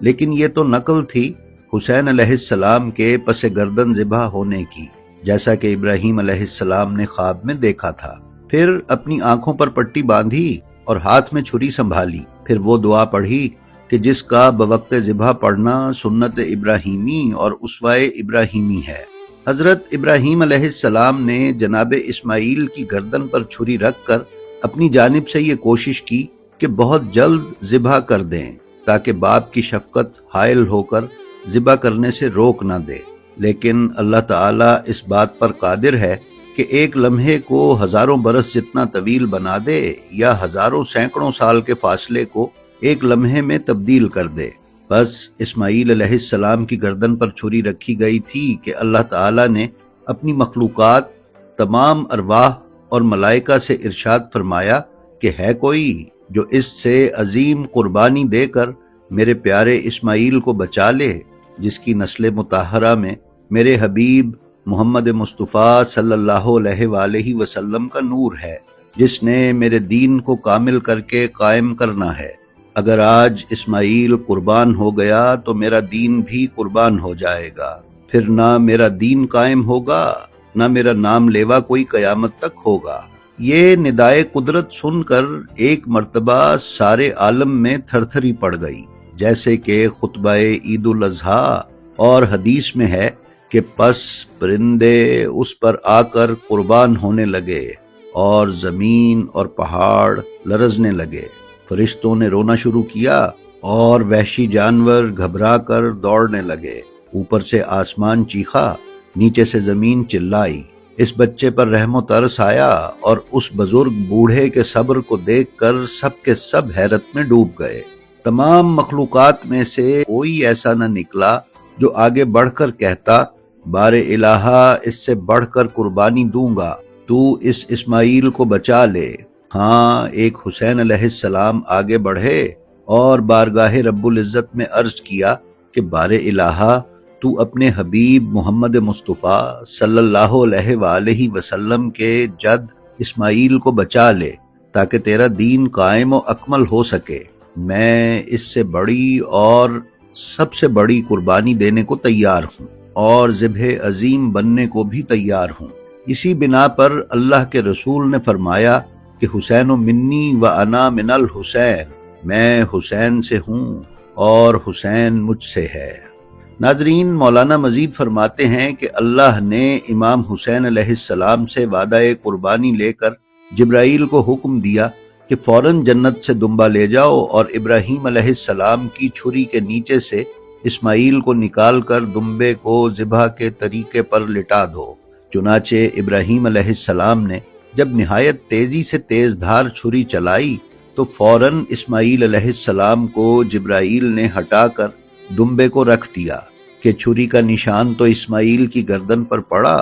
لیکن یہ تو نقل تھی حسین علیہ السلام کے پس گردن ذبح ہونے کی، جیسا کہ ابراہیم علیہ السلام نے خواب میں دیکھا تھا۔ پھر اپنی آنکھوں پر پٹی باندھی اور ہاتھ میں چھری سنبھالی، پھر وہ دعا پڑھی کہ جس کا بوقت ذبح پڑھنا سنت ابراہیمی اور اسوہ ابراہیمی ہے۔ حضرت ابراہیم علیہ السلام نے جناب اسماعیل کی گردن پر چھری رکھ کر اپنی جانب سے یہ کوشش کی کہ بہت جلد ذبح کر دیں تاکہ باپ کی شفقت حائل ہو کر ذبح کرنے سے روک نہ دے، لیکن اللہ تعالیٰ اس بات پر قادر ہے کہ ایک لمحے کو ہزاروں برس جتنا طویل بنا دے یا ہزاروں سینکڑوں سال کے فاصلے کو ایک لمحے میں تبدیل کر دے۔ بس اسماعیل علیہ السلام کی گردن پر چھری رکھی گئی تھی کہ اللہ تعالیٰ نے اپنی مخلوقات تمام ارواح اور ملائکہ سے ارشاد فرمایا کہ ہے کوئی جو اس سے عظیم قربانی دے کر میرے پیارے اسماعیل کو بچا لے، جس کی نسل مطہرہ میں میرے حبیب محمد مصطفیٰ صلی اللہ علیہ وآلہ وسلم کا نور ہے، جس نے میرے دین کو کامل کر کے قائم کرنا ہے۔ اگر آج اسماعیل قربان ہو گیا تو میرا دین بھی قربان ہو جائے گا، پھر نہ میرا دین قائم ہوگا نہ میرا نام لیوا کوئی قیامت تک ہوگا۔ یہ ندائے قدرت سن کر ایک مرتبہ سارے عالم میں تھر تھری پڑ گئی، جیسے کہ خطبہ عید الاضحیٰ اور حدیث میں ہے کہ پس پرندے اس پر آ کر قربان ہونے لگے اور زمین اور پہاڑ لرزنے لگے، فرشتوں نے رونا شروع کیا اور وحشی جانور گھبرا کر دوڑنے لگے، اوپر سے آسمان چیخا، نیچے سے زمین چلائی، اس بچے پر رحم و ترس آیا اور اس بزرگ بوڑھے کے صبر کو دیکھ کر سب کے سب حیرت میں ڈوب گئے۔ تمام مخلوقات میں سے کوئی ایسا نہ نکلا جو آگے بڑھ کر کہتا بار الہا اس سے بڑھ کر قربانی دوں گا، تو اس اسماعیل کو بچا لے۔ ہاں، ایک حسین علیہ السلام آگے بڑھے اور بارگاہ رب العزت میں عرض کیا کہ بار الہا تو اپنے حبیب محمد مصطفیٰ صلی اللہ علیہ وآلہ وسلم کے جد اسماعیل کو بچا لے تاکہ تیرا دین قائم و اکمل ہو سکے۔ میں اس سے بڑی اور سب سے بڑی قربانی دینے کو تیار ہوں اور ذبح عظیم بننے کو بھی تیار ہوں۔ اسی بنا پر اللہ کے رسول نے فرمایا کہ حسین منی و انا من الحسین، میں حسین سے ہوں اور حسین مجھ سے ہے۔ ناظرین، مولانا مزید فرماتے ہیں کہ اللہ نے امام حسین علیہ السلام سے وعدہ قربانی لے کر جبرائیل کو حکم دیا کہ فوراً جنت سے دمبا لے جاؤ اور ابراہیم علیہ السلام کی چھری کے نیچے سے اسماعیل کو نکال کر دمبے کو ذبح کے طریقے پر لٹا دو۔ چنانچہ ابراہیم علیہ السلام نے جب نہایت تیزی سے تیز دھار چھری چلائی تو فوراً اسماعیل علیہ السلام کو جبرائیل نے ہٹا کر دمبے کو رکھ دیا کہ چھری کا نشان تو اسماعیل کی گردن پر پڑا،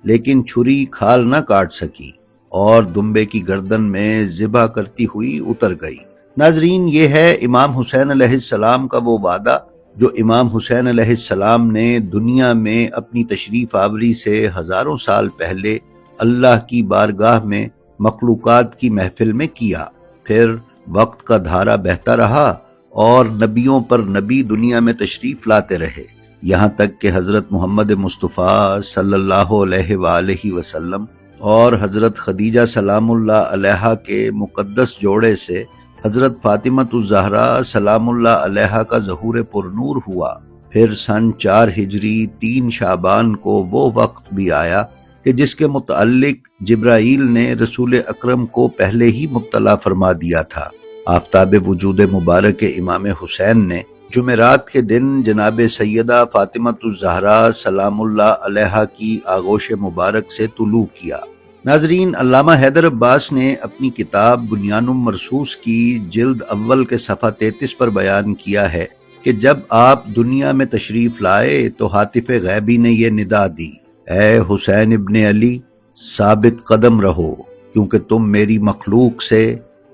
لیکن چھری کھال نہ کاٹ سکی اور دمبے کی گردن میں ذبح کرتی ہوئی اتر گئی۔ ناظرین، یہ ہے امام حسین علیہ السلام کا وہ وعدہ جو امام حسین علیہ السلام نے دنیا میں اپنی تشریف آوری سے ہزاروں سال پہلے اللہ کی بارگاہ میں مخلوقات کی محفل میں کیا۔ پھر وقت کا دھارا بہتا رہا اور نبیوں پر نبی دنیا میں تشریف لاتے رہے، یہاں تک کہ حضرت محمد مصطفیٰ صلی اللہ علیہ وآلہ وسلم اور حضرت خدیجہ سلام اللہ علیہا کے مقدس جوڑے سے حضرت فاطمۃ الزہرا سلام اللہ علیہا کا ظہور پرنور ہوا۔ پھر سن 4 ہجری 3 شعبان کو وہ وقت بھی آیا کہ جس کے متعلق جبرائیل نے رسول اکرم کو پہلے ہی مطلع فرما دیا تھا۔ آفتاب وجود مبارک امام حسین نے جمعرات کے دن جناب سیدہ فاطمۃ الزہرا سلام اللہ علیہا کی آغوش مبارک سے طلوع کیا۔ ناظرین، علامہ حیدر عباس نے اپنی کتاب بنیان مرصوص کی جلد اول کے صفحہ 33 پر بیان کیا ہے کہ جب آپ دنیا میں تشریف لائے تو ہاتف غیبی نے یہ ندا دی، اے حسین ابن علی، ثابت قدم رہو، کیونکہ تم میری مخلوق سے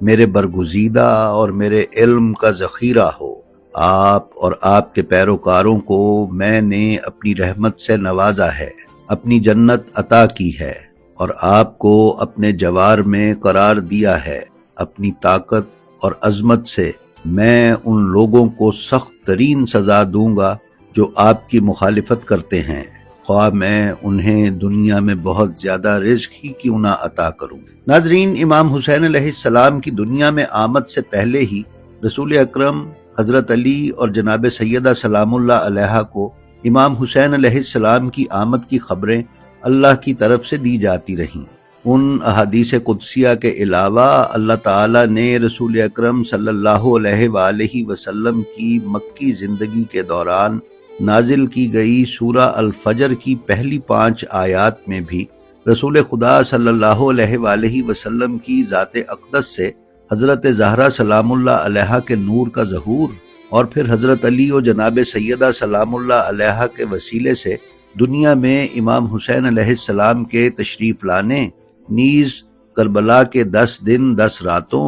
میرے برگزیدہ اور میرے علم کا ذخیرہ ہو۔ آپ اور آپ کے پیروکاروں کو میں نے اپنی رحمت سے نوازا ہے، اپنی جنت عطا کی ہے اور آپ کو اپنے جوار میں قرار دیا ہے۔ اپنی طاقت اور عظمت سے میں ان لوگوں کو سخت ترین سزا دوں گا جو آپ کی مخالفت کرتے ہیں، خواہ میں انہیں دنیا میں بہت زیادہ رزق ہی کیوں نہ عطا کروں۔ ناظرین، امام حسین علیہ السلام کی دنیا میں آمد سے پہلے ہی رسول اکرم حضرت علی اور جناب سیدہ سلام اللہ علیہا کو امام حسین علیہ السلام کی آمد کی خبریں اللہ کی طرف سے دی جاتی رہیں۔ ان احادیث قدسیہ کے علاوہ اللہ تعالیٰ نے رسول اکرم صلی اللہ علیہ وآلہ وسلم کی مکی زندگی کے دوران نازل کی گئی سورہ الفجر کی پہلی 5 آیات میں بھی رسول خدا صلی اللہ علیہ وآلہ وسلم کی ذات اقدس سے حضرت زہرا سلام اللہ علیہا کے نور کا ظہور، اور پھر حضرت علی و جناب سیدہ سلام اللہ علیہا کے وسیلے سے دنیا میں امام حسین علیہ السلام کے تشریف لانے، نیز کربلا کے 10 دن 10 راتوں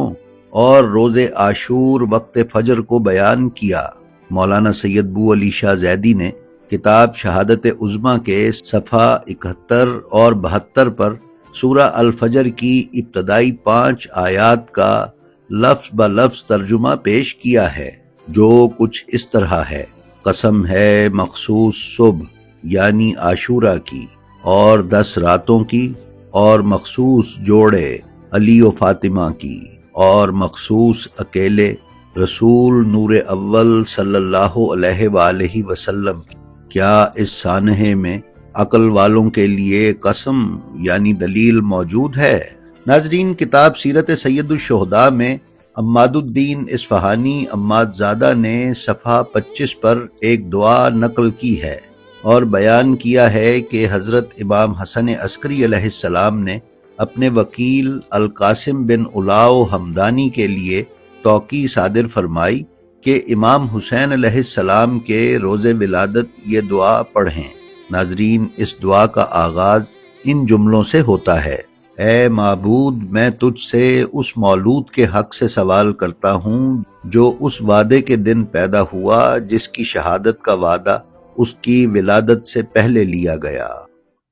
اور روز عاشور وقت فجر کو بیان کیا۔ مولانا سید بو علی شاہ زیدی نے کتاب شہادت عظمیٰ کے صفحہ 71 اور 72 پر سورہ الفجر کی ابتدائی 5 آیات کا لفظ بلفظ ترجمہ پیش کیا ہے، جو کچھ اس طرح ہے: قسم ہے مخصوص صبح یعنی عاشورہ کی اور 10 راتوں کی، اور مخصوص جوڑے علی و فاطمہ کی، اور مخصوص اکیلے رسول نور اول صلی اللہ علیہ وآلہ وسلم کی۔ کیا اس سانحے میں عقل والوں کے لیے قسم یعنی دلیل موجود ہے؟ ناظرین، کتاب سیرت سید الشہداء میں عماد الدین اصفہانی عماد زادہ نے صفحہ 25 پر ایک دعا نقل کی ہے اور بیان کیا ہے کہ حضرت امام حسن عسکری علیہ السلام نے اپنے وکیل القاسم بن الاؤ ہمدانی کے لیے توقیع صادر فرمائی کہ امام حسین علیہ السلام کے روز ولادت یہ دعا پڑھیں۔ ناظرین، اس دعا کا آغاز ان جملوں سے ہوتا ہے: اے معبود، میں تجھ سے اس مولود کے حق سے سوال کرتا ہوں جو اس وعدے کے دن پیدا ہوا جس کی شہادت کا وعدہ اس کی ولادت سے پہلے لیا گیا۔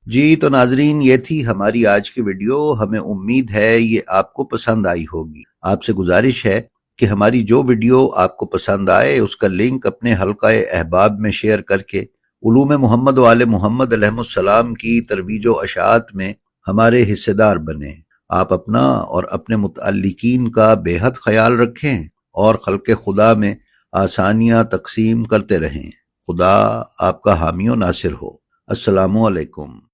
جی تو ناظرین، یہ تھی ہماری آج کی ویڈیو۔ ہمیں امید ہے یہ آپ کو پسند آئی ہوگی۔ آپ سے گزارش ہے کہ ہماری جو ویڈیو آپ کو پسند آئے اس کا لنک اپنے حلقہ احباب میں شیئر کر کے علوم محمد و آل محمد علیہ السلام کی ترویج و اشاعت میں ہمارے حصے دار بنیں۔ آپ اپنا اور اپنے متعلقین کا بے حد خیال رکھیں اور خلق خدا میں آسانیاں تقسیم کرتے رہیں۔ خدا آپ کا حامی و ناصر ہو۔ السلام علیکم۔